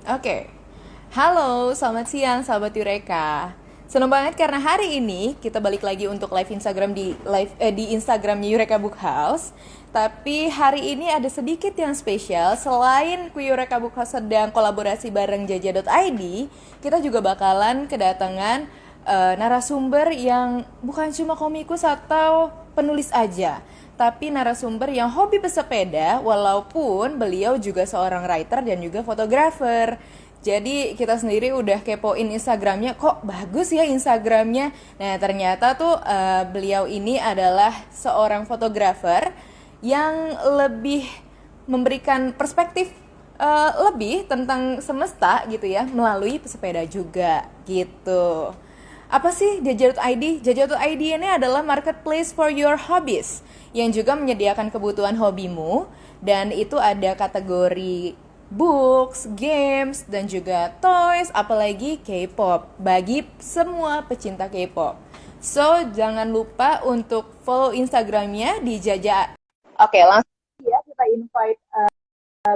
Oke. Halo, selamat siang sahabat Yureka. Senang banget karena hari ini kita balik lagi untuk live Instagram di Instagramnya Yureka Book House. Tapi hari ini ada sedikit yang spesial. Selain Yureka Book House sedang kolaborasi bareng Jaja.id, kita juga bakalan kedatangan narasumber yang bukan cuma komikus atau penulis aja, tapi narasumber yang hobi bersepeda walaupun beliau juga seorang writer dan juga fotografer. Jadi kita sendiri udah kepoin Instagramnya, kok bagus ya Instagramnya. Nah ternyata tuh beliau ini adalah seorang fotografer yang lebih memberikan perspektif lebih tentang semesta gitu ya melalui pesepeda juga gitu. Apa sih Jaja.id? Jaja.id ini adalah marketplace for your hobbies yang juga menyediakan kebutuhan hobimu, dan itu ada kategori books, games, dan juga toys, apalagi K-pop bagi semua pecinta K-pop. So, jangan lupa untuk follow Instagramnya di Jaja. Oke, langsung ya kita invite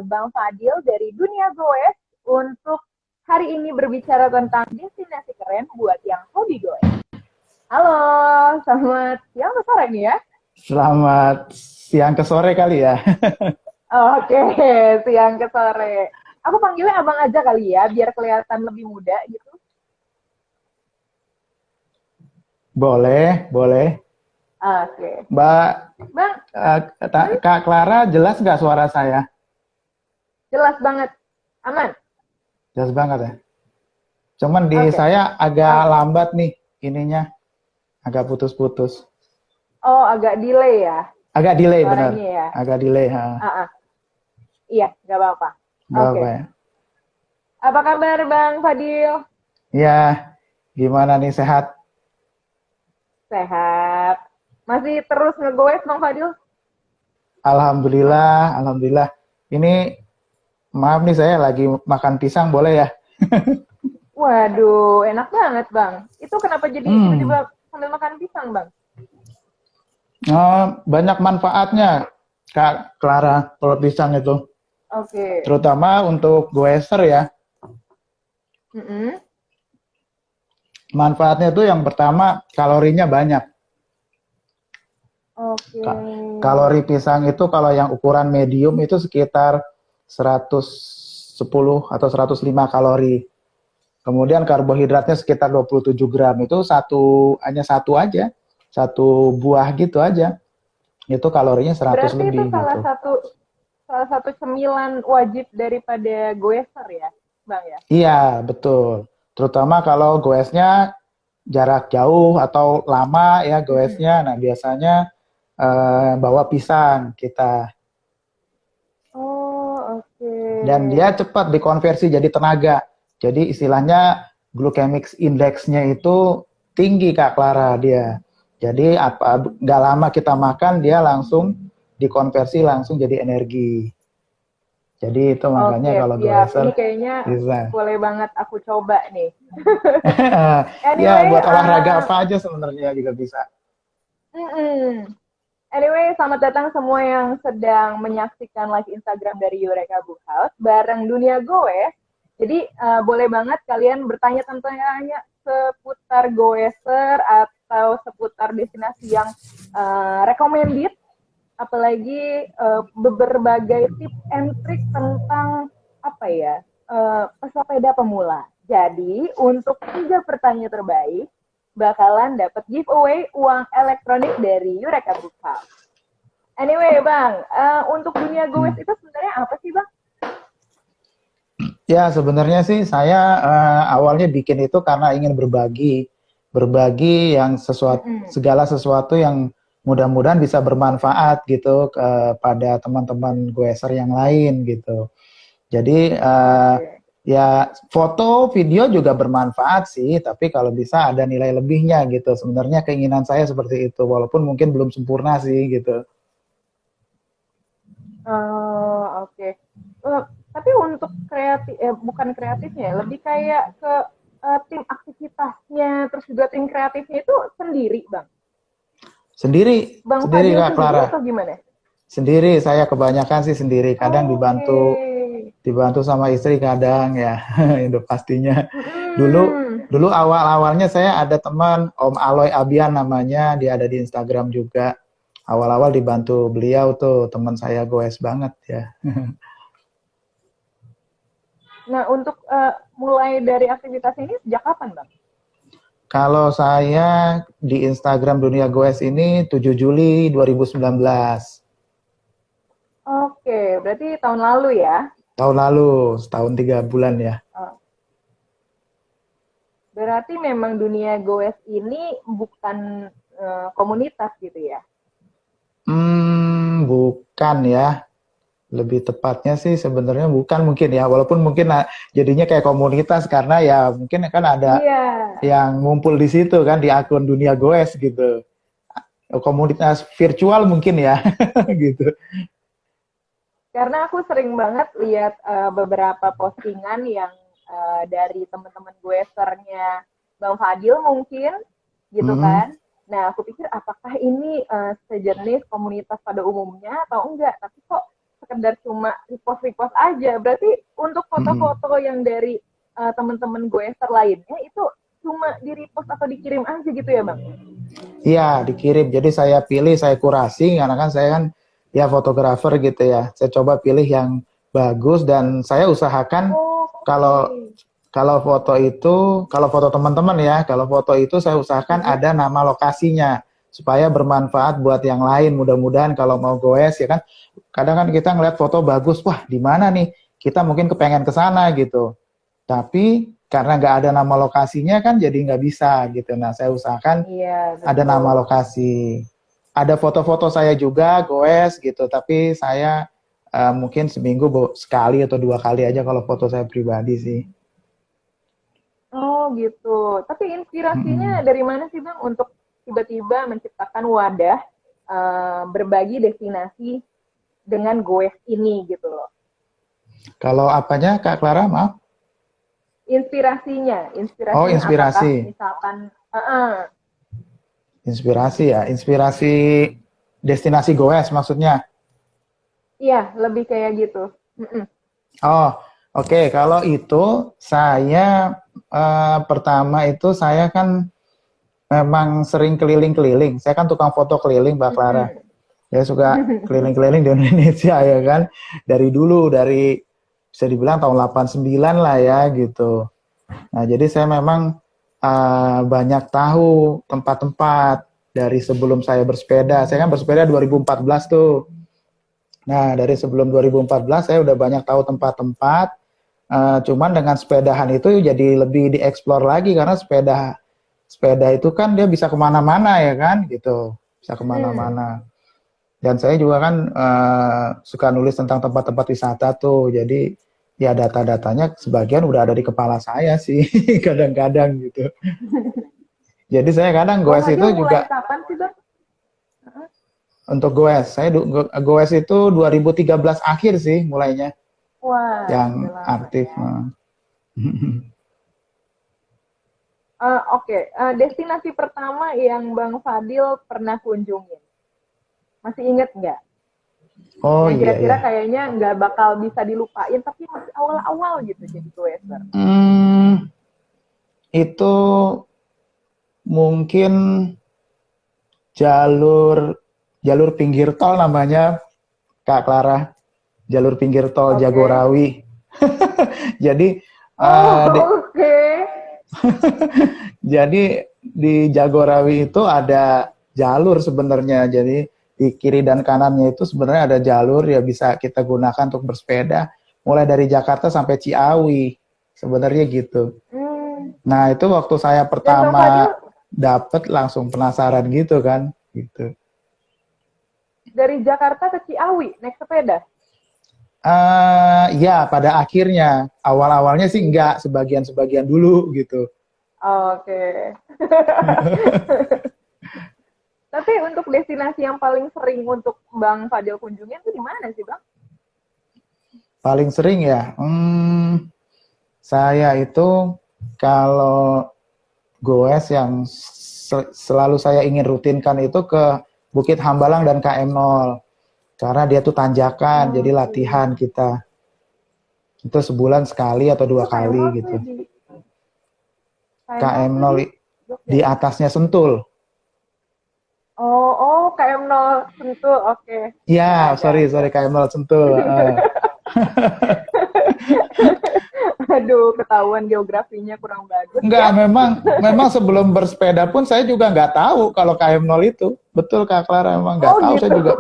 Bang Fadil dari Dunia Goes untuk hari ini berbicara tentang destinasi keren buat yang hobi goes. Halo, selamat siang atau sore nih ya? Selamat siang ke sore kali ya. Oke, siang ke sore. Aku panggilnya abang aja kali ya, biar kelihatan lebih muda gitu. Boleh, boleh. Oke, Mbak, Bang, Kak Clara, jelas nggak suara saya? jelas banget. Aman? Jelas banget ya. Cuman di Oke. saya agak Oke. lambat nih ininya, agak putus-putus. Oh, agak delay ya Agak delay bener, suaranya ya. agak delay. Ha. Ah, ah. Iya, nggak apa-apa. Nggak Oke. apa ya. Apa kabar Bang Fadil? Ya, gimana nih sehat? Sehat. Masih terus ngegoes Bang Fadil? Alhamdulillah, alhamdulillah. Ini maaf nih saya lagi makan pisang, boleh ya? Waduh, enak banget Bang. Itu kenapa jadi Hmm, tiba-tiba sambil makan pisang Bang? banyak manfaatnya, Kak Clara, kalau pisang itu. Oke. Terutama untuk goeser ya. Mm-mm. Manfaatnya itu yang pertama kalorinya banyak. Oke. Kalori pisang itu kalau yang ukuran medium itu sekitar 110 atau 105 kalori. Kemudian karbohidratnya sekitar 27 gram. Itu hanya satu aja. Satu buah gitu aja. Itu kalorinya 100 Berarti itu lebih gitu. salah satu cemilan wajib daripada goeser ya, Bang ya? Iya, betul. Terutama kalau goesnya jarak jauh atau lama ya Mm-mm. goesnya. Nah, biasanya bawa pisang kita. Oh, oke. Dan dia cepat dikonversi jadi tenaga. Jadi istilahnya glycemic index-nya itu tinggi Kak Clara dia. Jadi apa nggak lama kita makan dia langsung dikonversi langsung jadi energi. Jadi itu makanya Oke, kalau siap. goeser Ini kayaknya bisa. boleh banget aku coba nih. Ya Anyway, buat olahraga apa aja sebenarnya juga bisa. mm-mm. Anyway, selamat datang semua yang sedang menyaksikan live Instagram dari Eureka Book House bareng Dunia Goes. Jadi boleh banget kalian bertanya tanya seputar Goeser atau seputar destinasi yang recommended, apalagi berbagai tips and trick tentang apa ya pesepeda pemula. Jadi untuk 3 pertanyaan terbaik bakalan dapat giveaway uang elektronik dari Eureka Book House. Anyway, Bang, untuk dunia goes Hmm. itu sebenarnya apa sih, Bang? Ya sebenarnya sih saya awalnya bikin itu karena ingin berbagi, berbagi yang Mm-mm. segala sesuatu yang mudah-mudahan bisa bermanfaat gitu kepada teman-teman goeser yang lain gitu. Jadi Oke. ya foto, video juga bermanfaat sih, tapi kalau bisa ada nilai lebihnya gitu. Sebenarnya keinginan saya seperti itu, walaupun mungkin belum sempurna sih gitu. Oke. Eh, tapi untuk kreatif, bukan kreatifnya, ya, lebih kayak ke tim aktivitasnya, terus juga tim kreatifnya itu sendiri, Bang. Sendiri, Bang sendiri Fadil Kak sendiri Clara. atau gimana? Sendiri, saya kebanyakan sih sendiri. Kadang Oke. dibantu dibantu sama istri kadang ya, itu pastinya. Dulu Mm-mm. dulu awal-awalnya saya ada teman Om Aloy Abian namanya, dia ada di Instagram juga. Awal-awal dibantu beliau tuh, teman saya goes banget ya. Nah, untuk mulai dari aktivitas ini sejak kapan, Bang? Kalau saya di Instagram Dunia Goes ini 7 Juli 2019. Oke, berarti tahun lalu ya. Tahun lalu, setahun 3 bulan ya. Oh, berarti memang dunia goes ini bukan komunitas gitu ya. Bukan ya. Lebih tepatnya sih sebenarnya bukan mungkin ya. Walaupun mungkin jadinya kayak komunitas karena ya mungkin kan ada Iya, yang ngumpul di situ kan di akun Dunia Goes gitu. Komunitas virtual mungkin ya, gitu. karena aku sering banget lihat beberapa postingan yang dari teman-teman goesernya Bang Fadil mungkin gitu Hmm, kan. Nah, aku pikir apakah ini sejenis komunitas pada umumnya atau enggak, tapi kok sekedar cuma repost-repost aja. Berarti untuk hmm. foto-foto yang dari teman-teman goeser lainnya itu cuma di-repost atau dikirim aja gitu ya, Bang? Iya, dikirim. Jadi saya pilih, saya kurasi karena kan saya kan ya fotografer gitu ya. Saya coba pilih yang bagus dan saya usahakan Oke. kalau kalau foto itu, kalau foto teman-teman ya, kalau foto itu saya usahakan Mm-mm. ada nama lokasinya supaya bermanfaat buat yang lain. Mudah-mudahan kalau mau goes ya kan, kadang kan kita ngeliat foto bagus, wah di mana nih? Kita mungkin kepengen ke sana gitu. Tapi karena nggak ada nama lokasinya kan jadi nggak bisa gitu. Nah saya usahakan Iya, ada nama betul. lokasi. Ada foto-foto saya juga goes gitu, tapi saya mungkin seminggu sekali atau 2 kali aja kalau foto saya pribadi sih. Oh gitu. Tapi inspirasinya Mm-mm. dari mana sih Bang untuk tiba-tiba menciptakan wadah berbagi destinasi dengan goes ini gitu loh. Kalau apanya Kak Clara, maaf? Inspirasinya, Oh, inspirasinya apakah inspirasi. misalkan, Inspirasi ya, inspirasi destinasi goes maksudnya. iya lebih kayak gitu. Mm-mm. Oh, oke. Kalau itu saya pertama itu saya kan memang sering keliling-keliling. Saya kan tukang foto keliling, Mbak Clara. Mm-mm. Saya suka keliling-keliling di Indonesia ya kan. Dari dulu, dari bisa dibilang tahun 89 lah ya gitu. Nah, jadi saya memang banyak tahu tempat-tempat dari sebelum saya bersepeda. Saya kan bersepeda 2014 tuh. Nah, dari sebelum 2014 saya udah banyak tahu tempat-tempat. Cuman dengan sepedahan itu jadi lebih dieksplor lagi karena sepeda sepeda itu kan dia bisa kemana-mana ya kan gitu, bisa Mm-mm. kemana-mana. Dan saya juga kan suka nulis tentang tempat-tempat wisata tuh, jadi ya data-datanya sebagian udah ada di kepala saya sih kadang-kadang gitu. Jadi saya kadang Bang goes itu Fadil mulai juga kapan sih Bang? untuk goes. Saya goes itu 2013 akhir sih mulainya Wah, udah yang lama aktif. ya. Oke, destinasi pertama yang Bang Fadil pernah kunjungin, masih inget nggak? Oh Yang iya kira-kira ya. kayaknya nggak bakal bisa dilupain, tapi masih awal-awal gitu jadi goeser. Hmm, itu mungkin jalur jalur pinggir tol namanya Kak Clara, jalur pinggir tol Oke. Jagorawi. Jadi Oh, di, oke. jadi di Jagorawi itu ada jalur sebenarnya. Jadi di kiri dan kanannya itu sebenarnya ada jalur ya bisa kita gunakan untuk bersepeda mulai dari Jakarta sampai Ciawi. Sebenarnya gitu. Hmm. Nah, itu waktu saya Dan Bang Fadil pertama dapet langsung penasaran gitu kan, gitu. dari Jakarta ke Ciawi naik sepeda. Ya, pada akhirnya awal-awalnya sih enggak, sebagian-sebagian dulu gitu. Oke. Tapi untuk destinasi yang paling sering untuk Bang Fadil kunjungin itu di mana sih Bang? Paling sering ya, saya itu kalau goes yang selalu saya ingin rutinkan itu ke Bukit Hambalang dan KM0. Karena dia tuh tanjakan, jadi Oke. latihan kita. Itu sebulan sekali atau Itu 2 kali KM0 tuh gitu. di KM0 tuh KM0 di Jogja di ya? atasnya Sentul. Oh, oh KM0 Sentul, oke. Iya, Ada. sorry KM0 Sentul. Aduh, ketahuan geografinya kurang bagus Enggak, ya. memang sebelum bersepeda pun saya juga nggak tahu kalau KM0 itu. Betul Kak Clara, emang nggak Oh tahu saya gitu. juga.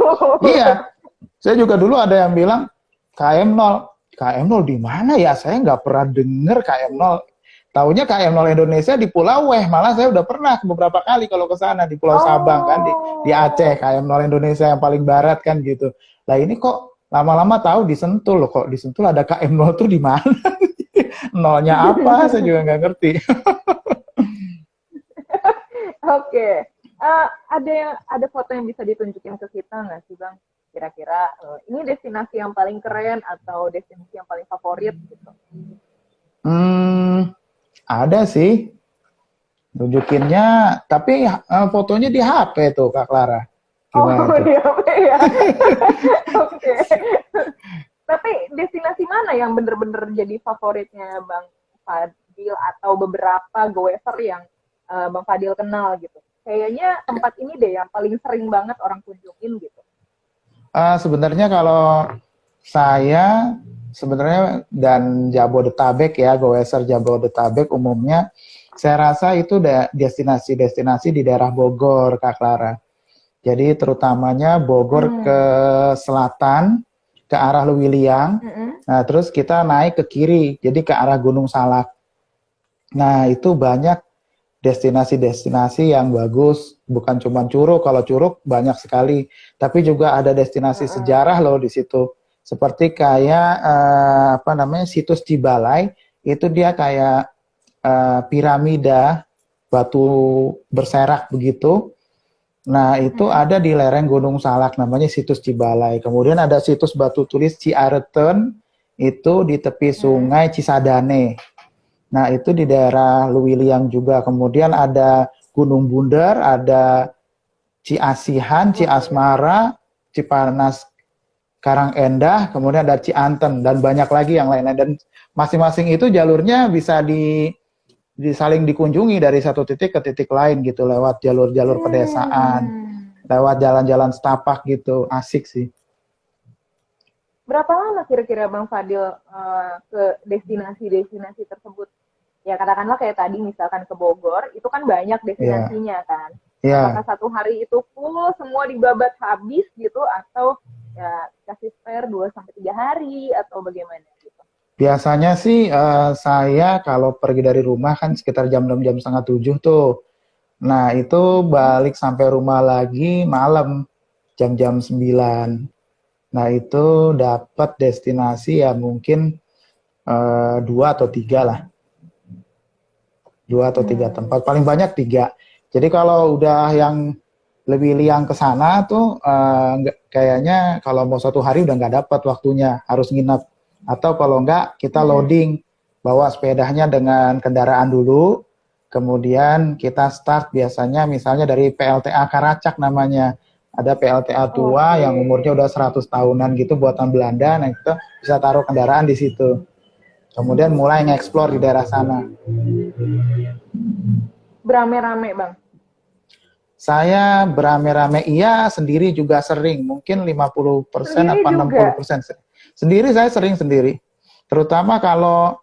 Iya, saya juga dulu ada yang bilang KM0. KM0 di mana ya? Saya nggak pernah dengar KM0. Taunya KM0 Indonesia di Pulau Weh. Malah saya udah pernah beberapa kali kalau ke sana di Pulau Sabang kan di Aceh, Oh, KM0 Indonesia yang paling barat kan gitu. Lah ini kok lama-lama tahu di Sentul loh. Kok di Sentul ada KM0 tuh di mana? Nolnya apa? Saya juga nggak ngerti. oke. Ada foto yang bisa ditunjukin ke kita nggak sih Bang? Kira-kira ini destinasi yang paling keren atau destinasi yang paling favorit gitu? Hmm, ada sih. Tunjukinnya, tapi fotonya di HP tuh Kak Clara. Oh Gimana tuh? iya ya. Oke. Tapi destinasi mana yang bener-bener jadi favoritnya Bang Fadil atau beberapa goeser yang Bang Fadil kenal gitu? Kayaknya tempat ini deh yang paling sering banget orang kunjungin gitu. Sebenarnya kalau saya sebenarnya dan Jabodetabek ya, goeser Jabodetabek umumnya, saya rasa itu destinasi-destinasi di daerah Bogor, Kak Clara. Jadi terutamanya Bogor ke Hmm. selatan, ke arah Lewiliang. Mm-mm. Nah, terus kita naik ke kiri, jadi ke arah Gunung Salak. Nah, itu banyak destinasi-destinasi yang bagus, bukan cuma Curug. Kalau Curug banyak sekali, tapi juga ada destinasi Mm-mm. sejarah loh di situ. Seperti kayak apa namanya situs Cibalai, itu dia kayak piramida batu berserak begitu. Nah, itu Mm-mm. ada di lereng Gunung Salak, namanya situs Cibalai. Kemudian ada situs batu tulis Ciareten, itu di tepi Mm. sungai Cisadane. Nah, itu di daerah Luwiliang juga. Kemudian ada Gunung Bundar, ada Ciasihan, Wih. Ciasmara, Cipanas, Karangendah, kemudian ada Cianten, dan banyak lagi yang lain-lain. Dan masing-masing itu jalurnya bisa saling dikunjungi dari satu titik ke titik lain gitu, lewat jalur-jalur pedesaan, Hmm. lewat jalan-jalan setapak gitu. Asik sih. Berapa lama kira-kira Bang Fadil ke destinasi-destinasi tersebut? Ya katakanlah kayak tadi misalkan ke Bogor, itu kan banyak Ya, destinasinya kan. Apakah ya. satu hari itu full semua dibabat habis gitu atau ya kasih spare 2 sampai 3 hari atau bagaimana gitu? Biasanya sih saya kalau pergi dari rumah kan sekitar jam 6, jam setengah 7 tuh. Nah, itu Mm-mm. balik sampai rumah lagi malam, jam-jam 9. Nah, itu dapat destinasi ya mungkin 2 atau 3 lah. 2 atau 3 tempat. Hmm. Paling banyak 3. Jadi kalau udah yang lebih liang ke sana tuh kayaknya kalau mau 1 hari udah nggak dapat waktunya, harus nginep. Atau kalau nggak kita Mm-mm. loading, bawa sepedanya dengan kendaraan dulu, kemudian kita start biasanya misalnya dari PLTA Karacak namanya. Ada PLTA tua Oke. yang umurnya udah 100 tahunan gitu buatan Belanda, nah itu bisa taruh kendaraan di situ. Kemudian mulai nge-explore di daerah sana. Berame-rame Bang. Saya berame-rame iya, sendiri juga sering. Mungkin 50% Sendiri apa juga. 60%. Sendiri saya sering sendiri. Terutama kalau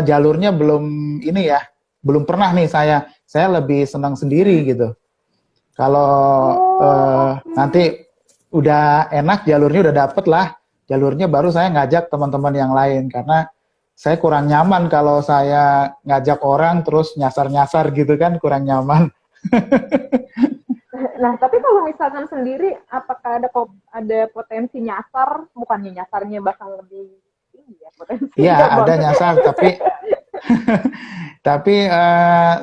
jalurnya belum ini ya, belum pernah nih saya lebih senang sendiri Mm. gitu. Kalau Oh, nanti oke. udah enak jalurnya udah dapet lah, jalurnya baru saya ngajak teman-teman yang lain karena saya kurang nyaman kalau saya ngajak orang terus nyasar-nyasar gitu kan kurang nyaman. Nah, tapi kalau misalkan sendiri, apakah ada potensi nyasar? Bukannya nyasarnya bakal lebih tinggi ya Iya, potensinya, ada Bang? nyasar, tapi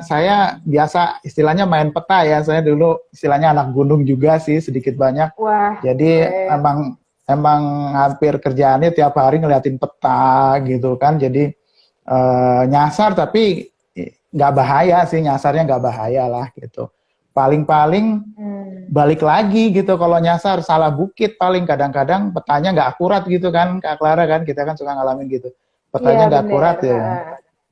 saya biasa istilahnya main peta ya. Saya dulu istilahnya anak gunung juga sih sedikit banyak. Wah, Jadi keren. emang hampir kerjaannya tiap hari ngeliatin peta gitu kan. Jadi nyasar tapi nggak bahaya sih, nyasarnya nggak bahaya lah gitu. Paling-paling Hmm. balik lagi gitu kalau nyasar salah bukit paling kadang-kadang petanya nggak akurat gitu kan Kak Clara kan kita kan suka ngalamin gitu. petanya Iya nggak akurat bener. ya.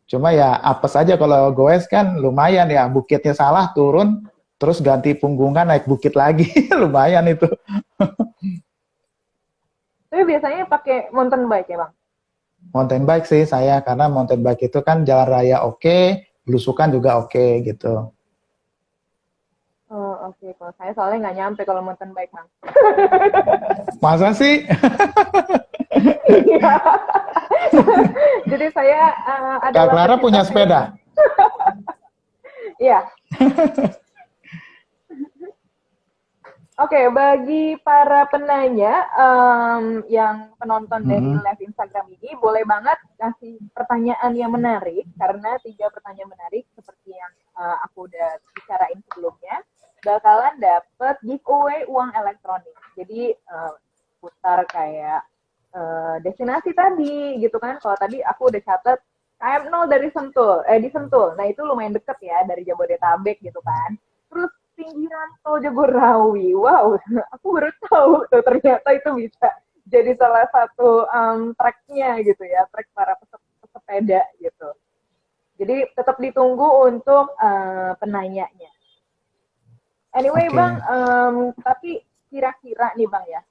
Cuma ya apes aja kalau goes kan lumayan ya, bukitnya salah turun, terus ganti punggungan naik bukit lagi, lumayan itu. Tapi biasanya pakai mountain bike ya bang? Mountain bike sih saya, karena mountain bike itu kan jalan raya oke, belusukan juga oke gitu. Oh, oke. Kalau saya soalnya nggak nyampe kalau mountain bike bang. Masa sih? Iya. Jadi saya Kak adalah Clara pecinta punya sepeda? Iya. Oke, bagi para penanya yang penonton dari Mm-mm. live Instagram ini, boleh banget kasih pertanyaan yang menarik, karena 3 pertanyaan menarik seperti yang aku udah bicarain sebelumnya, bakalan dapet giveaway uang elektronik. Jadi putar kayak destinasi tadi gitu kan. Kalau tadi aku udah catat KM0 dari Sentul, di Sentul. Nah itu lumayan deket ya dari Jabodetabek gitu kan. Terus pinggiran tol Jagorawi. Wow, aku baru tahu tuh ternyata itu bisa jadi salah satu tracknya gitu ya, track para pesepeda gitu. Jadi tetap ditunggu untuk penanyanya. Anyway bang, Oke. tapi kira-kira nih bang ya,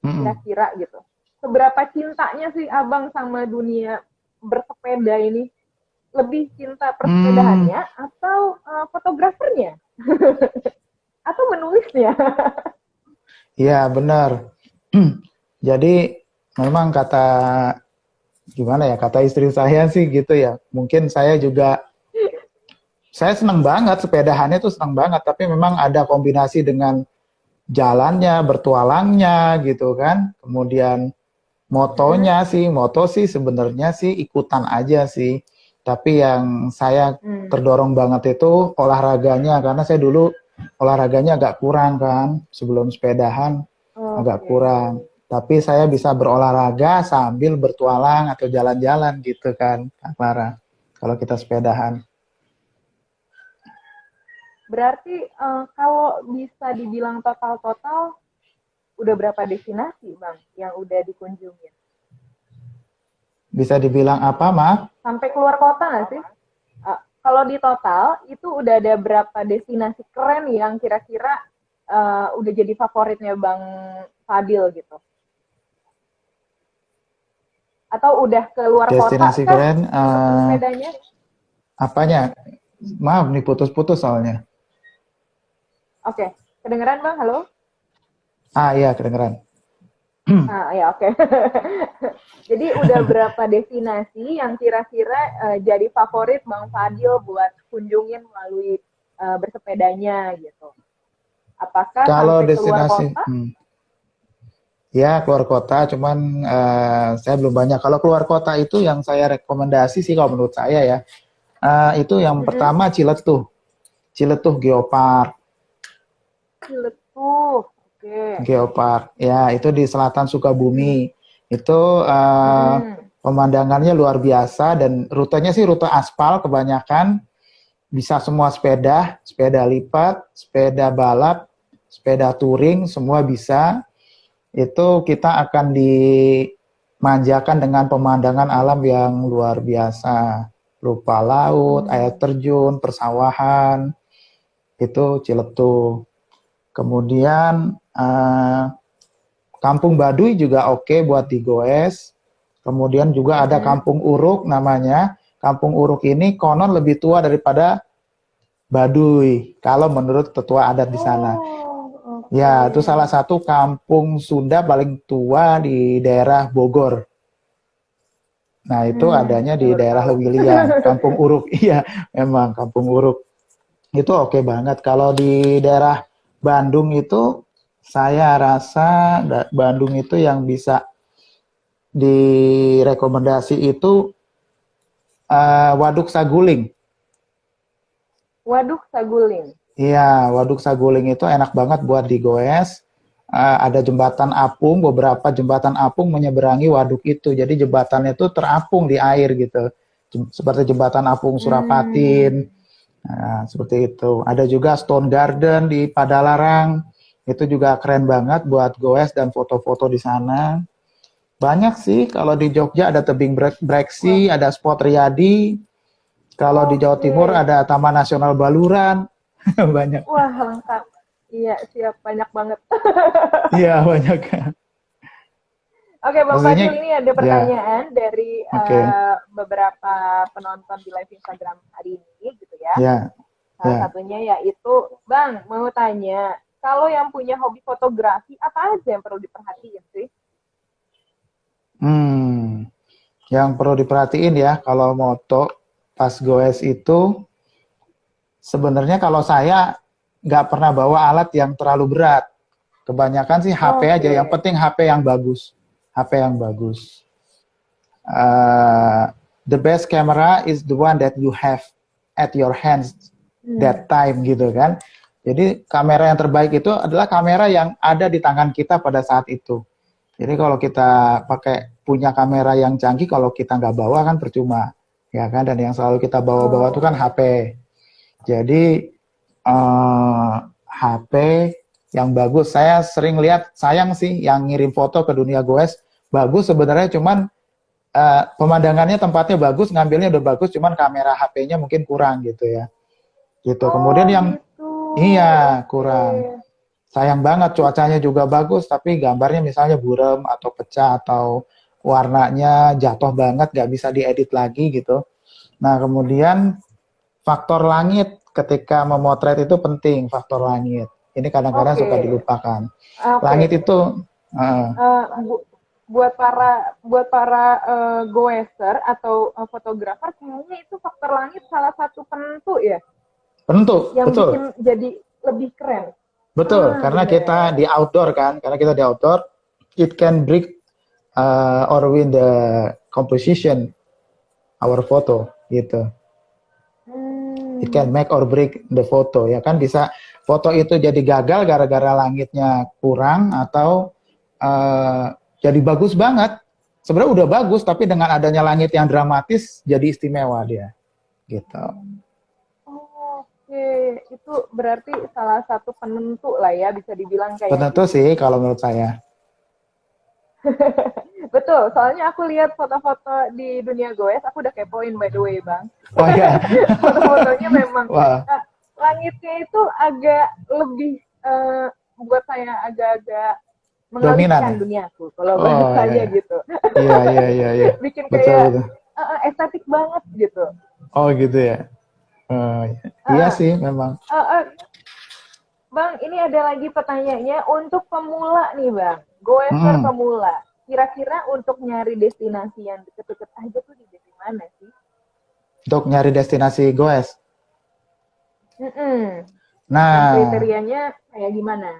Mm-mm. kira-kira gitu. Seberapa cintanya sih abang sama dunia bersepeda ini? Lebih cinta Hmm, persepedahannya atau fotografernya? Atau menulisnya? ya benar. Jadi memang kata gimana ya, kata istri saya sih gitu ya. Mungkin saya senang banget sepedahannya tuh senang banget, tapi memang ada kombinasi dengan jalannya, bertualangnya gitu kan. Kemudian Mm-mm. moto sih sebenarnya sih ikutan aja sih. Tapi yang saya Hmm. terdorong banget itu olahraganya, karena saya dulu olahraganya agak kurang kan, sebelum sepedahan agak Oke. kurang. Tapi saya bisa berolahraga sambil bertualang atau jalan-jalan gitu kan, Kak Clara. Kalau kita sepedahan. Berarti kalau bisa dibilang total-total, udah berapa destinasi bang yang udah dikunjungi? Bisa dibilang apa, maaf? Sampai keluar kota nggak sih? Kalau di total itu udah ada berapa destinasi keren yang kira-kira udah jadi favoritnya Bang Fadil gitu? Atau udah keluar kota Destinasi kah keren, untuk bersepedanya? apanya? Maaf nih putus-putus soalnya. Oke, kedengeran Bang? Halo? Ah iya, kedengeran. Ya oke. Jadi udah berapa destinasi yang kira-kira jadi favorit Bang Fadil buat kunjungin melalui bersepedanya gitu? Apakah Kalau sampai keluar destinasi, kota? ya keluar kota, cuman saya belum banyak. Kalau keluar kota itu yang saya rekomendasi sih kalau menurut saya ya, itu yang Mm-mm. pertama Ciletuh, Ciletuh Geopark, Ciletuh, oke. Geopark. Ya itu di selatan Sukabumi. Itu Mm-mm. pemandangannya luar biasa dan rutenya sih rute aspal kebanyakan. Bisa semua sepeda, sepeda lipat, sepeda balap, sepeda touring, semua bisa. Itu kita akan dimanjakan dengan pemandangan alam yang luar biasa. Rupa laut, air Hmm. terjun, persawahan, itu Ciletuh. Kemudian Kampung Baduy juga oke buat digoes. Kemudian juga ada Mm-mm. Kampung Uruk namanya. Kampung Uruk ini konon lebih tua daripada Baduy, kalau menurut tetua adat di sana. Oh, Ya, itu salah oke. satu kampung Sunda paling tua di daerah Bogor. Nah, itu adanya Saya di baru daerah tahu. Lewiliang, Kampung Uruk. Iya, memang Kampung Uruk. Itu oke banget. Kalau di daerah Bandung itu, saya rasa Bandung itu yang bisa direkomendasi itu Waduk Saguling. Waduk Saguling. Iya, Waduk Saguling itu enak banget buat digoes. Ada jembatan apung, beberapa jembatan apung menyeberangi waduk itu. Jadi jembatannya itu terapung di air gitu. Seperti jembatan apung Hmm. Surapatin. Nah, seperti itu. Ada juga Stone Garden di Padalarang. Itu juga keren banget buat goes dan foto-foto di sana. Banyak sih, kalau di Jogja ada Tebing Wah, Breksi, ada Spot Riyadi, kalau di Jawa oke. Timur ada Taman Nasional Baluran, banyak. Wah, lengkap. Iya, siap. Banyak banget. Iya, banyak. Oke, Bang Maksudnya, Fadil, ini ada ya, pertanyaan dari oke, beberapa penonton di live Instagram hari ini, gitu ya. ya, Salah ya. satunya yaitu, Bang, mau tanya, kalau yang punya hobi fotografi, apa aja yang perlu diperhatiin sih? Hmm, yang perlu diperhatiin ya, kalau moto pas goes itu, sebenarnya kalau saya nggak pernah bawa alat yang terlalu berat. Kebanyakan sih HP aja, Oke. yang penting HP yang bagus. HP yang bagus. The best camera is the one that you have at your hands Hmm. that time gitu kan. Jadi kamera yang terbaik itu adalah kamera yang ada di tangan kita pada saat itu. Jadi kalau kita pakai punya kamera yang canggih, kalau kita nggak bawa kan percuma, ya kan? Dan yang selalu kita bawa-bawa itu kan Oh, HP. Jadi HP yang bagus. Saya sering lihat, sayang sih yang ngirim foto ke dunia goes bagus sebenarnya, cuman pemandangannya tempatnya bagus, ngambilnya udah bagus, cuman kamera HP-nya mungkin kurang gitu ya. Gitu. oh Kemudian yang gitu. iya Oke. kurang. Sayang banget cuacanya juga bagus, tapi gambarnya misalnya buram atau pecah atau warnanya jatuh banget, nggak bisa diedit lagi gitu. Nah kemudian faktor langit ketika memotret itu penting, faktor langit. Ini kadang-kadang Oke. suka dilupakan. Oke. Langit itu uh, Eh, buat para goeser atau fotografer, kayaknya itu faktor langit salah satu penentu ya, penentu, yang betul. bikin jadi lebih keren. Betul, Ah, karena kita bener. di outdoor kan, karena kita di outdoor, it can break or win the composition our photo gitu. It Hmm. can make or break the photo ya kan, bisa foto itu jadi gagal gara-gara langitnya kurang atau uh, jadi bagus banget. Sebenarnya udah bagus tapi dengan adanya langit yang dramatis jadi istimewa dia gitu. Oke, itu berarti salah satu penentu lah ya, bisa dibilang kayak Tentu gitu. sih kalau menurut saya. Betul, soalnya aku lihat foto-foto di dunia goes, aku udah kepoin by the way, Bang. Oh ya, Foto-fotonya memang wah, eh, langitnya itu agak lebih buat saya agak-agak dominan ya. mengalihkan duniaku kalau Oh ya, bahasanya ya. gitu. Iya, iya, iya, iya. Bikin Betul, kayak betul. estetik banget gitu. Oh gitu ya. Oh, iya. Uh, Iya uh, sih memang. uh, Bang, ini ada lagi pertanyaannya untuk pemula nih, Bang. Goeser Hmm. pemula. Kira-kira untuk nyari destinasi yang deket-deket aja tuh di daerah mana sih? Untuk nyari destinasi goes. Mm-mm. Yang Nah, kriterianya kayak gimana?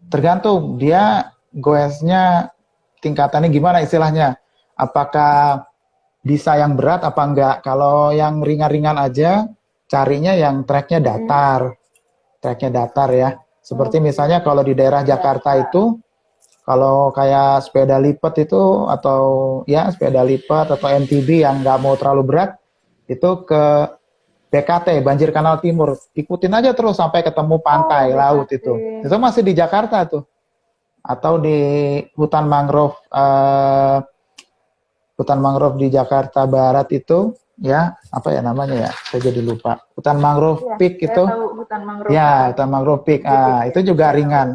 tergantung dia goesnya tingkatannya gimana istilahnya. Apakah bisa yang berat apa enggak? Kalau yang ringan-ringan aja, carinya yang treknya Mm-mm. datar. Treknya datar ya. Seperti Oke, misalnya kalau di daerah Jakarta data. itu, kalau kayak sepeda lipat itu, atau ya sepeda lipat atau MTB yang nggak mau terlalu berat, itu ke BKT, Banjir Kanal Timur. Ikutin aja terus sampai ketemu Oh, pantai, laut BKT. itu. Itu masih di Jakarta tuh. Atau di hutan mangrove, hutan mangrove di Jakarta Barat itu, ya, apa ya namanya ya? Saya jadi lupa. Hutan mangrove Iya, peak saya itu. tahu hutan mangrove. Ya, hutan mangrove peak. Tipik ya, Itu juga saya tahu. ringan.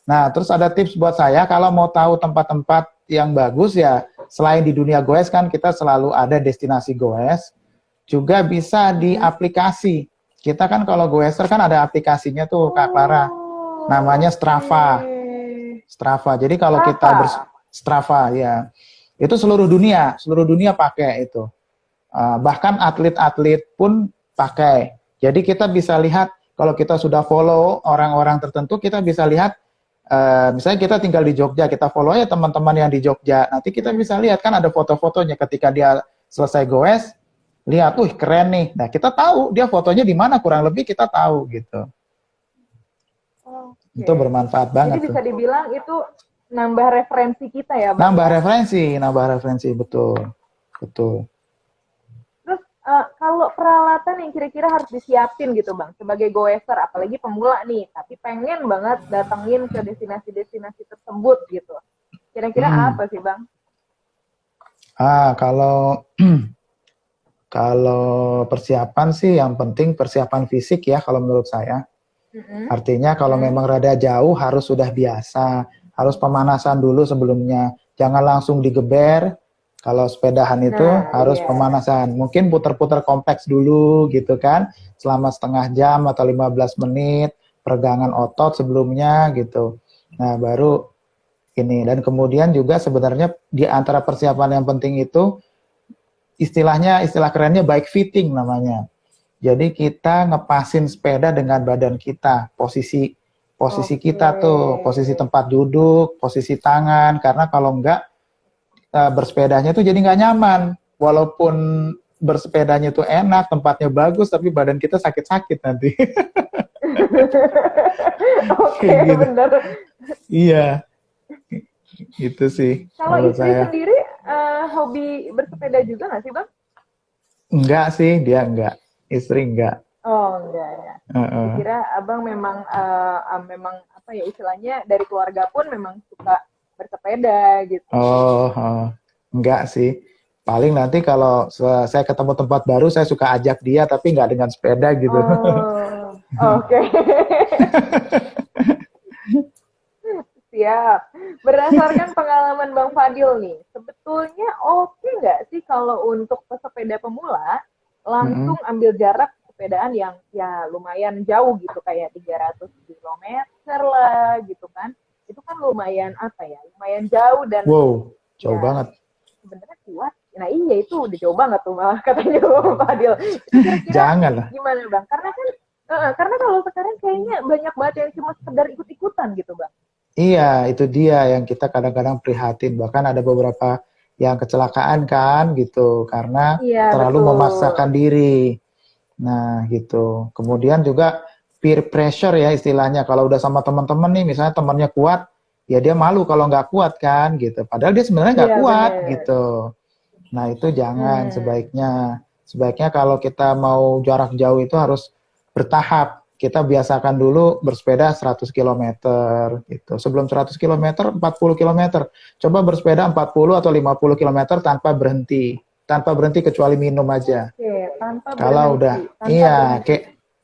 Nah, terus ada tips buat saya, kalau mau tahu tempat-tempat yang bagus ya, selain di dunia goes kan kita selalu ada destinasi goes, juga bisa di Mm-mm. aplikasi. Kita kan kalau goeser kan ada aplikasinya tuh, Kak Clara. Oh, Namanya oke. Strava. Strava. Jadi kalau kita Strava. Strava ya, itu seluruh dunia pakai itu. Bahkan atlet-atlet pun pakai. Jadi kita bisa lihat kalau kita sudah follow orang-orang tertentu, kita bisa lihat misalnya kita tinggal di Jogja, kita follow ya teman-teman yang di Jogja. Nanti kita Mm. bisa lihat kan ada foto-fotonya ketika dia selesai goes, lihat, keren nih. Nah kita tahu dia fotonya di mana, kurang lebih kita tahu gitu. Itu Oke. bermanfaat Jadi banget tuh. bisa dibilang itu nambah referensi kita ya, Bang ya. Nambah referensi, betul, betul. Terus kalau peralatan yang kira-kira harus disiapin gitu, Bang, sebagai goeser, apalagi pemula nih, tapi pengen banget datengin ke destinasi-destinasi tersebut gitu. Kira-kira Mm. apa sih Bang? Kalau kalau persiapan sih yang penting persiapan fisik ya kalau menurut saya. Mm-mm. Artinya kalau Mm. memang rada jauh harus sudah biasa, harus pemanasan dulu sebelumnya. Jangan langsung digeber. Kalau sepedahan itu Nah, harus iya. pemanasan. Mungkin putar-putar kompleks dulu gitu kan, selama setengah jam atau 15 menit, peregangan otot sebelumnya gitu. Nah, baru ini. Dan kemudian juga sebenarnya di antara persiapan yang penting itu istilah kerennya bike fitting namanya. Jadi kita ngepasin sepeda dengan badan kita, posisi Oke. kita tuh, posisi tempat duduk, posisi tangan, karena kalau enggak bersepedanya tuh jadi nggak nyaman. Walaupun bersepedanya tuh enak, tempatnya bagus, tapi badan kita sakit-sakit nanti. Oke, Kayak gitu. bener. Iya, itu sih Kalau menurut istri saya. sendiri hobi bersepeda juga nggak sih Bang? Enggak sih, dia enggak. Istri enggak. Oh enggak ya. Heeh. Dikira Abang memang memang apa ya istilahnya dari keluarga pun memang suka bersepeda gitu. Oh, enggak sih. Paling nanti kalau saya ketemu tempat baru, saya suka ajak dia, tapi nggak dengan sepeda gitu. Oh, oke. Siap. Berdasarkan pengalaman Bang Fadil nih, sebetulnya oke nggak sih kalau untuk pesepeda pemula langsung Mm-mm. ambil jarak sepedaan yang ya lumayan jauh gitu kayak 300 kilometer lah gitu kan. Itu kan lumayan apa ya? Lumayan jauh dan Wow, jauh ya banget. sebenarnya kuat. Nah iya itu udah jauh banget tuh malah katanya Bang Fadil. Itu kira-kira Jangan lah. gimana Bang? Karena kalau sekarang kayaknya banyak banget yang cuma sekedar ikut-ikutan gitu Bang. Iya, itu dia yang kita kadang-kadang prihatin. Bahkan ada beberapa yang kecelakaan kan gitu, karena Iya terlalu betul. memaksakan diri. Nah, gitu. Kemudian juga peer pressure ya istilahnya. Kalau udah sama teman-teman nih, misalnya temannya kuat, ya dia malu kalau nggak kuat kan gitu. Padahal dia sebenarnya nggak Iya kuat bener. gitu. Nah, itu jangan Hmm. sebaiknya. Sebaiknya kalau kita mau jarak jauh itu harus bertahap. Kita biasakan dulu bersepeda 100 kilometer gitu. Sebelum 100 kilometer, 40 kilometer. Coba bersepeda 40 atau 50 kilometer tanpa berhenti. Tanpa berhenti kecuali minum aja. Oke, tanpa Kalau berhenti, udah, tanpa iya, berhenti.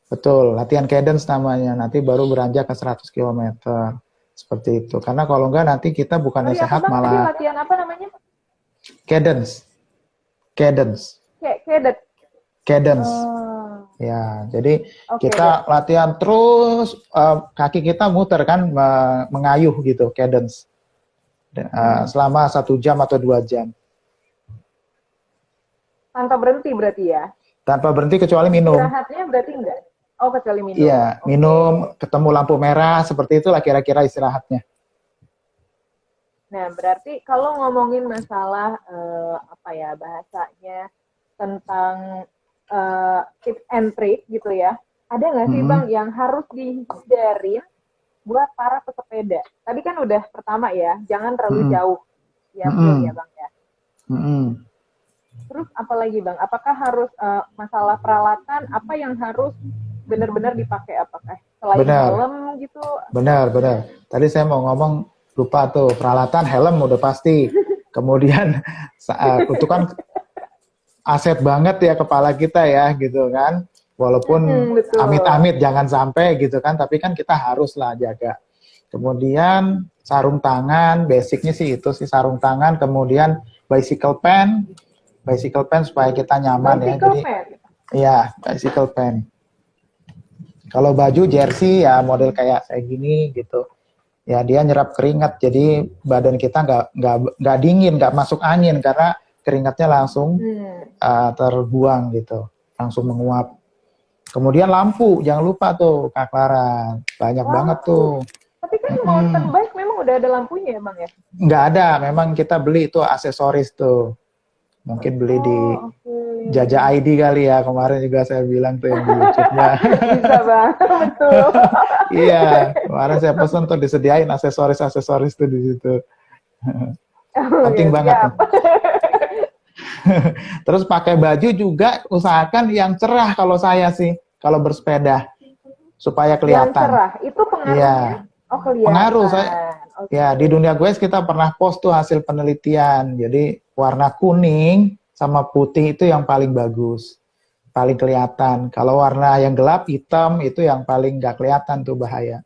betul, latihan cadence namanya. Nanti baru beranjak ke 100 kilometer. Seperti itu. Karena kalau enggak nanti kita bukannya Sorry apa sehat Bang tadi malah latihan apa namanya? cadence. Cadence. Kayak kedet. Cadence. Oh, Ya, jadi oke deh. kita latihan terus kaki kita muter kan mengayuh gitu, cadence. Hmm. Selama 1 jam atau 2 jam. Tanpa berhenti berarti ya. Tanpa berhenti kecuali minum. Istirahatnya berarti enggak? Oh, kecuali Iya, minum. minum, Oke. ketemu lampu merah, seperti itulah kira-kira istirahatnya. Nah, berarti kalau ngomongin masalah apa ya bahasanya tentang tips and trick gitu ya, ada nggak sih Bang Mm-mm. yang harus dihindarin buat para pesepeda? Tadi kan udah pertama ya, jangan terlalu Mm-mm. jauh diambil ya Mm-mm. Bang ya. Mm-mm. Terus apa lagi Bang? Apakah harus masalah peralatan apa yang harus benar-benar dipakai apakah selain Benar, helm gitu atau benar, benar. gimana? Tadi saya mau ngomong lupa tuh peralatan helm udah pasti. Kemudian itu kan aset banget ya kepala kita ya gitu kan. Walaupun Betul. amit-amit jangan sampai gitu kan, tapi kan kita haruslah jaga. Kemudian sarung tangan, basicnya sih itu sih sarung tangan. Kemudian bicycle pen supaya kita nyaman ya. Bicycle Jadi fan. ya bicycle pen. Kalau baju jersey ya model kayak saya gini gitu. Ya dia nyerap keringat, jadi badan kita nggak dingin, nggak masuk angin karena keringatnya langsung Hmm. terbuang gitu, langsung menguap. Kemudian lampu, jangan lupa tuh Kak Clara, banyak banget Lampu. tuh. Tapi kan mountain bike memang udah ada lampunya ya Bang ya? Nggak ada, memang kita beli itu aksesoris tuh. Mungkin beli di Oh, oke. Jaja ID kali ya, kemarin juga saya bilang tuh yang di YouTube-nya. Bisa Bang, betul. Iya, kemarin saya pesan tuh disediain aksesoris-aksesoris tuh di situ. Oke, Penting banget siap. tuh. Terus pakai baju juga usahakan yang cerah kalau saya sih, kalau bersepeda supaya Yang kelihatan. cerah, itu Iya, pengaruhnya oh pengaruh saya. kelihatan. oke. Ya, di dunia goes kita pernah post tuh hasil penelitian. Jadi warna kuning sama putih itu yang paling bagus, paling kelihatan. Kalau warna yang gelap, hitam itu yang paling nggak kelihatan tuh bahaya.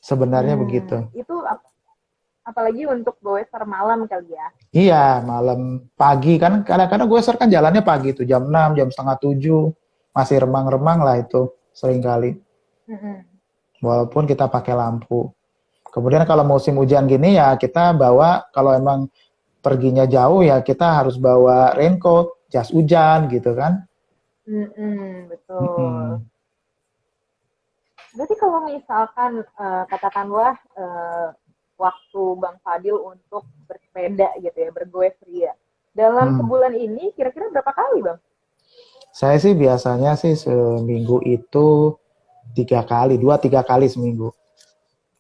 Sebenarnya begitu. Itu apalagi untuk goeser malam kali ya. Iya, malam pagi kan kadang-kadang goeser kan jalannya pagi tuh jam 6, jam setengah 7. Masih remang-remang lah itu seringkali. Mm-mm. Walaupun kita pakai lampu. Kemudian kalau musim hujan gini ya kita bawa, kalau emang perginya jauh ya kita harus bawa raincoat, jas hujan gitu kan. Betul. Mm-mm. Berarti kalau misalkan katakanlah waktu Bang Fadil untuk bersepeda gitu ya, bergoeser ya. Dalam Hmm. sebulan ini kira-kira berapa kali, Bang? Saya sih biasanya sih seminggu itu 3 kali, 2-3 kali seminggu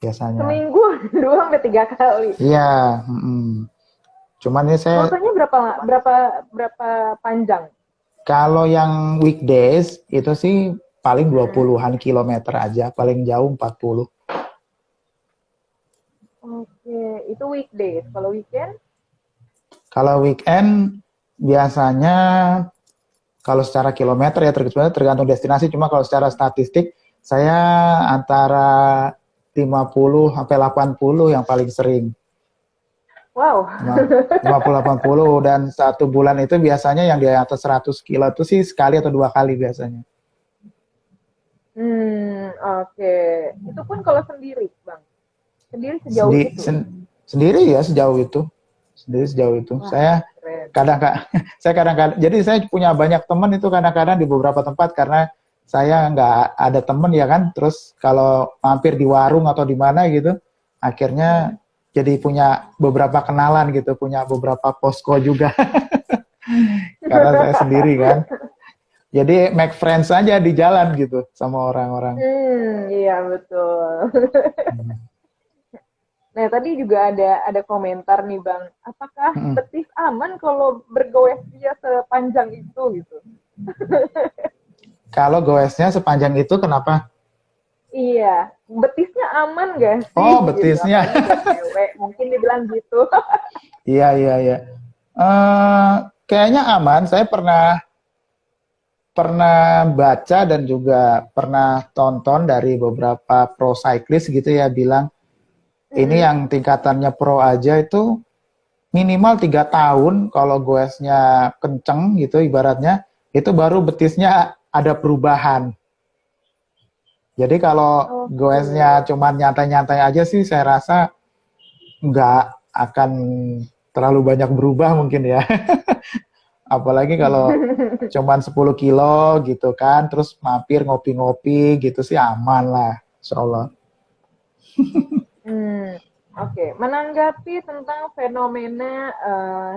biasanya. Seminggu 2 sampai 3 kali. Iya, cuman ini saya Rutenya berapa panjang? kalau yang weekdays itu sih paling 20-an kilometer aja, paling jauh 40. Oke, itu weekdays. Kalau weekend? Kalau weekend biasanya kalau secara kilometer ya tergantung destinasi, cuma kalau secara statistik saya antara 50 sampai 80 yang paling sering. Wow. 50-80 dan 1 bulan itu biasanya yang di atas 100 kilo itu sih sekali atau 2 kali biasanya. Oke. Itu pun kalau sendiri, Bang. Sendiri sejauh Sendi- itu. Sendiri ya sejauh itu. Sendiri sejauh itu. Wah, Saya keren. kadang-kadang jadi saya punya banyak teman itu kadang-kadang di beberapa tempat karena saya nggak ada teman ya kan. Terus kalau mampir di warung atau di mana gitu, akhirnya jadi punya beberapa kenalan gitu, punya beberapa posko juga karena saya sendiri kan. Jadi make friends aja di jalan gitu sama orang-orang. Iya betul. Nah, tadi juga ada komentar nih, Bang. Apakah Mm-mm. betis aman kalau bergoesnya sepanjang itu gitu? Kalau goesnya sepanjang itu kenapa? Iya, betisnya aman gak sih? Oh, Gitu. betisnya. Apalagi buat cewek, mungkin dibilang gitu. Iya, iya, iya. Kayaknya aman. Saya pernah baca dan juga pernah tonton dari beberapa pro cyclist gitu ya bilang ini yang tingkatannya pro aja itu minimal 3 tahun kalau goesnya kenceng gitu ibaratnya itu baru betisnya ada perubahan. Jadi kalau Oke. goesnya cuma nyantai-nyantai aja sih saya rasa nggak akan terlalu banyak berubah mungkin ya. Apalagi kalau cuman 10 kilo gitu kan, terus mampir ngopi-ngopi gitu sih aman lah, insya Allah. Oke. Menanggapi tentang fenomena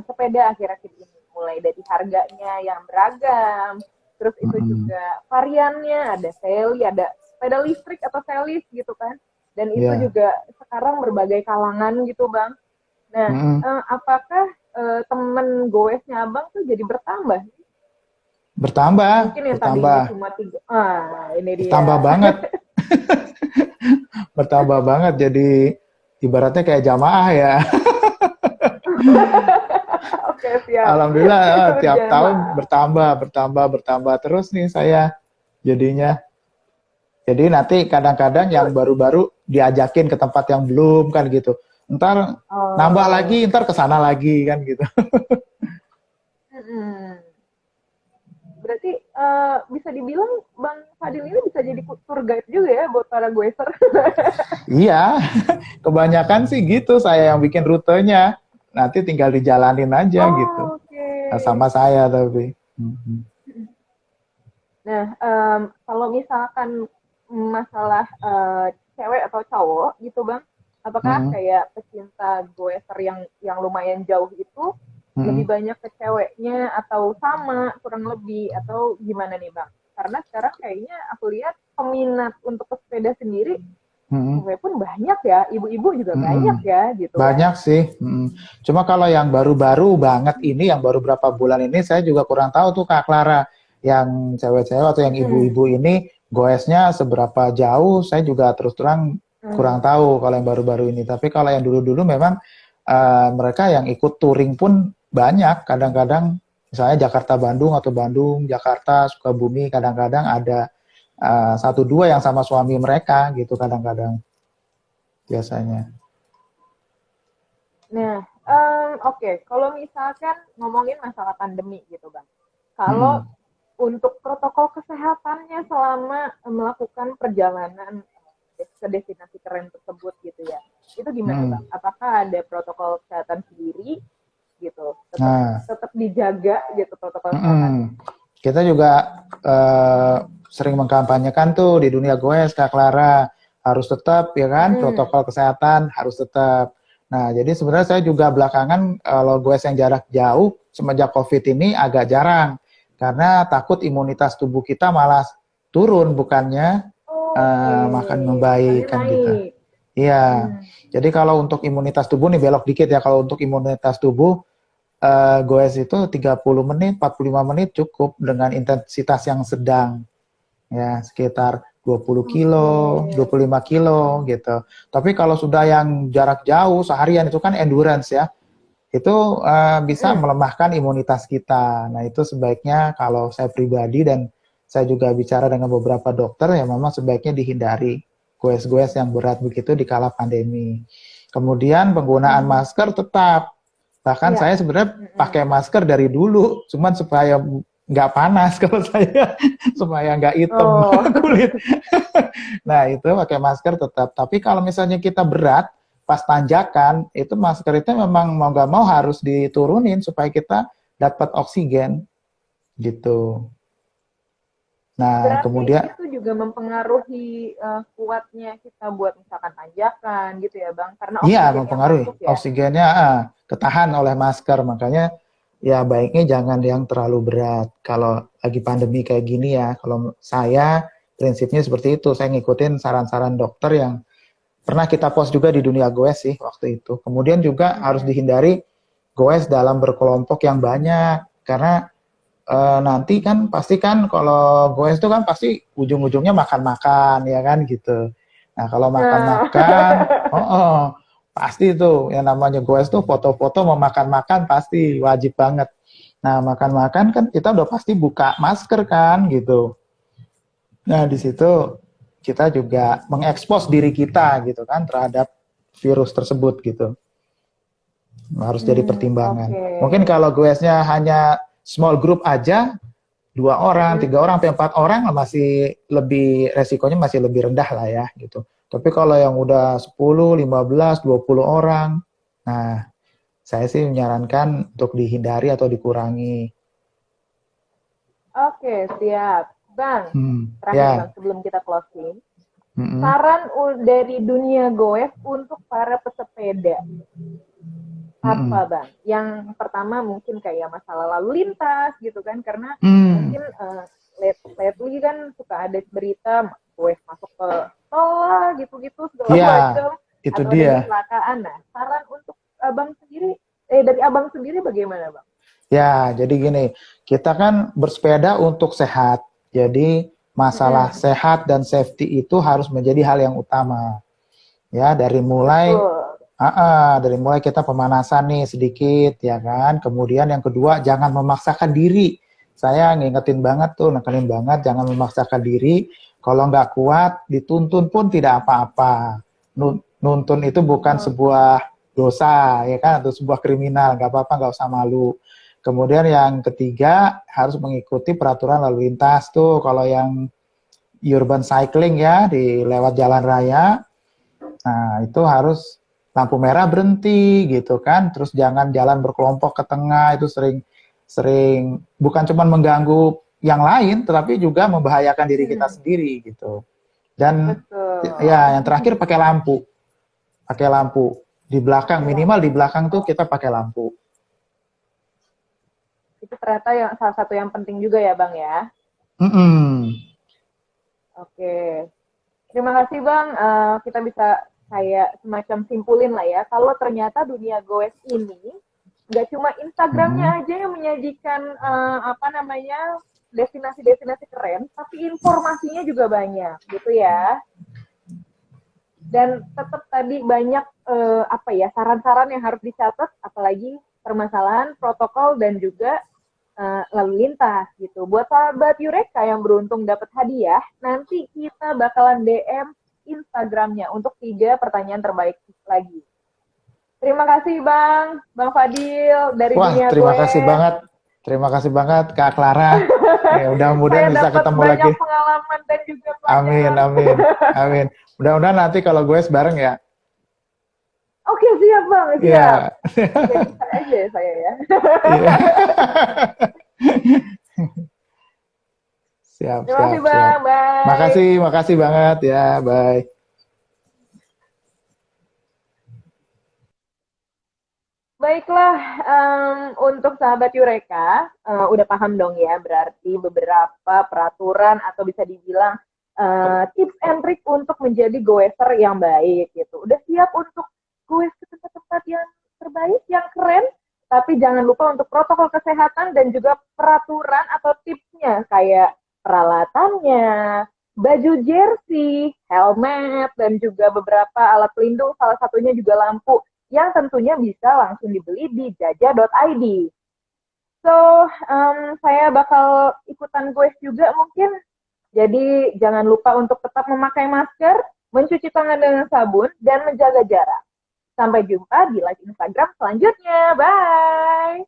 sepeda akhir-akhir ini, mulai dari harganya yang beragam, terus itu juga variannya, ada seli, ada sepeda listrik atau selis gitu kan, dan itu Iya. juga sekarang berbagai kalangan gitu, Bang. Nah, apakah temen goesnya Abang tuh jadi bertambah? Bertambah, Mungkin yang bertambah, tadinya cuma 3. Ini dia. bertambah banget, bertambah banget. Jadi ibaratnya kayak jamaah ya. Oke, siap. Alhamdulillah tiap Berjamaah. tahun bertambah terus nih saya jadinya. Jadi nanti kadang-kadang yang baru-baru diajakin ke tempat yang belum kan gitu. Ntar nambah lagi, ntar kesana lagi kan gitu. Berarti bisa dibilang Bang Fadil ini bisa jadi tour guide juga ya buat para goeser. Iya, kebanyakan sih gitu saya yang bikin rutenya. Nanti tinggal dijalanin aja gitu. Oke. Nah, sama saya tapi. Nah, kalau misalkan masalah cewek atau cowok gitu Bang, apakah kayak pecinta goeser yang lumayan jauh itu lebih banyak ke ceweknya atau sama kurang lebih atau gimana nih Bang? Karena sekarang kayaknya aku lihat peminat untuk pesepeda sendiri cewek pun banyak ya, ibu-ibu juga banyak ya gitu. Banyak sih. Cuma kalau yang baru-baru banget ini, yang baru berapa bulan ini, saya juga kurang tahu tuh Kak Clara. Yang cewek-cewek atau yang ibu-ibu ini, goesnya seberapa jauh, saya juga terus terang kurang tahu kalau yang baru-baru ini. Tapi kalau yang dulu-dulu memang mereka yang ikut touring pun banyak. Kadang-kadang misalnya Jakarta-Bandung atau Bandung-Jakarta, Sukabumi, kadang-kadang ada satu dua yang sama suami mereka gitu kadang-kadang biasanya. Nah, oke. Kalau misalkan ngomongin masalah pandemi gitu, Bang. Mm-mm. Kalau untuk protokol kesehatannya selama melakukan perjalanan ke destinasi keren tersebut gitu ya, itu gimana, Mm-mm. Bang? Apakah ada protokol kesehatan sendiri gitu? Tetap Nah, tetap dijaga gitu protokol kesehatannya. mm-mm. Kita juga sering mengkampanyekan tuh di dunia goes, Kak Clara, harus tetap ya kan Mm-mm. protokol kesehatan harus tetap. Nah, jadi sebenarnya saya juga belakangan kalau goes yang jarak jauh semenjak COVID ini agak jarang karena takut imunitas tubuh kita malah turun bukannya Oke, makan bukannya membaik kan gitu. naik. Iya. Hmm. Jadi kalau untuk imunitas tubuh nih belok dikit ya kalau untuk imunitas tubuh goes itu 30 menit, 45 menit cukup dengan intensitas yang sedang. Ya, sekitar 20 Oke. kilo, 25 kilo gitu. Tapi kalau sudah yang jarak jauh seharian itu kan endurance ya. Itu bisa Mm-mm. melemahkan imunitas kita. Nah, itu sebaiknya kalau saya pribadi dan saya juga bicara dengan beberapa dokter ya memang sebaiknya dihindari goes-goes yang berat begitu di kala pandemi. Kemudian penggunaan Hmm. masker tetap. Bahkan Iya. saya sebenarnya Mm-mm. pakai masker dari dulu, cuman supaya nggak panas kalau saya, supaya nggak hitam Oh. kulit. Nah, itu pakai masker tetap. Tapi kalau misalnya kita berat, pas tanjakan, itu masker itu memang mau nggak mau harus diturunin supaya kita dapat oksigen, gitu. Nah, Berarti kemudian, itu juga mempengaruhi kuatnya kita buat misalkan tanjakan gitu ya Bang, karena iya oksigen yang mempengaruhi. masuk ya. Oksigennya ketahan oleh masker, makanya ya baiknya jangan yang terlalu berat. Kalau lagi pandemi kayak gini ya, kalau saya prinsipnya seperti itu. Saya ngikutin saran-saran dokter yang pernah kita post juga di dunia goes sih waktu itu. Kemudian juga harus Mm-mm. dihindari goes dalam berkelompok yang banyak karena nanti kan pasti kan kalau goes itu kan pasti ujung-ujungnya makan-makan ya kan gitu. Nah kalau Nah, makan-makan, pasti itu yang namanya goes tuh foto-foto mau makan-makan pasti wajib banget. Nah makan-makan kan kita udah pasti buka masker kan gitu. Nah di situ kita juga mengekspos diri kita gitu kan terhadap virus tersebut gitu. Harus jadi pertimbangan. oke. Mungkin kalau goesnya hanya small group aja, 2 orang, Mm-mm. 3 orang, 4 orang masih lebih resikonya masih lebih rendah lah ya gitu. Tapi kalau yang udah 10, 15, 20 orang, nah saya sih menyarankan untuk dihindari atau dikurangi. Oke, siap. Bang, terakhir Bang Ya, sebelum kita closing, mm-mm, saran dari dunia goes untuk para pesepeda apa mm-mm. Bang? Yang pertama mungkin kayak masalah lalu lintas gitu kan, karena Hmm, mungkin lately kan suka ada berita gue masuk ke tol lah gitu-gitu segala ya macam itu atau ada dia. kecelakaan. Nah, saran untuk abang sendiri dari abang sendiri bagaimana Bang? Ya, jadi gini, kita kan bersepeda untuk sehat. Jadi masalah Mm-mm. sehat dan safety itu harus menjadi hal yang utama. Ya, Betul. dari mulai kita pemanasan nih sedikit, ya kan. Kemudian yang kedua, jangan memaksakan diri. Saya ngingetin banget tuh, nekenin banget, jangan memaksakan diri. Kalau nggak kuat, dituntun pun tidak apa-apa. Nuntun itu bukan Oke. sebuah dosa, ya kan, atau sebuah kriminal. Nggak apa-apa, nggak usah malu. Kemudian yang ketiga, harus mengikuti peraturan lalu lintas tuh. Kalau yang urban cycling ya, di lewat jalan raya, nah, itu harus lampu merah berhenti gitu kan. Terus jangan jalan berkelompok ke tengah, itu sering sering bukan cuma mengganggu yang lain tetapi juga membahayakan diri kita Mm-mm. sendiri gitu. Dan Betul. ya yang terakhir pakai lampu. Pakai lampu di belakang, Pakai minimal di lampu. belakang tuh kita pakai lampu. Itu ternyata yang salah satu yang penting juga ya Bang ya. Mm-mm. Oke. Terima kasih Bang. Kita bisa kayak semacam simpulin lah ya. Kalau ternyata dunia goes ini nggak cuma Mm-mm. Instagramnya aja yang menyajikan apa namanya destinasi-destinasi keren, tapi informasinya juga banyak, gitu ya. Dan tetap tadi banyak apa ya saran-saran yang harus dicatat, apalagi permasalahan protokol dan juga lalu lintas gitu. Buat sahabat Yureka yang beruntung dapat hadiah, nanti kita bakalan DM Instagramnya untuk 3 pertanyaan terbaik lagi. Terima kasih Bang Fadil dari Wah, dunia terima gue. kasih banget. Terima kasih banget Kak Clara. Ya, mudah-mudahan Saya bisa dapat ketemu banyak lagi. pengalaman dan juga Amin, pelajaran. amin, amin. Mudah-mudahan nanti kalau gue bareng ya. Oke, siap Bang, siap. Iya. Oke, bisa aja ya saya ya. Iya. Siap, Terima kasih siap, siap. Bang, bye. Makasih, makasih banget ya. Bye. Baiklah, untuk sahabat Yureka, udah paham dong ya, berarti beberapa peraturan atau bisa dibilang tips and trick untuk menjadi goeser yang baik gitu. Udah siap untuk goes ke tempat-tempat yang terbaik, yang keren, tapi jangan lupa untuk protokol kesehatan dan juga peraturan atau tipsnya kayak peralatannya, baju jersey, helmet, dan juga beberapa alat pelindung, salah satunya juga lampu yang tentunya bisa langsung dibeli di jaja.id. So, saya bakal ikutan quest juga mungkin. Jadi, jangan lupa untuk tetap memakai masker, mencuci tangan dengan sabun, dan menjaga jarak. Sampai jumpa di live Instagram selanjutnya. Bye!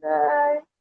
Bye!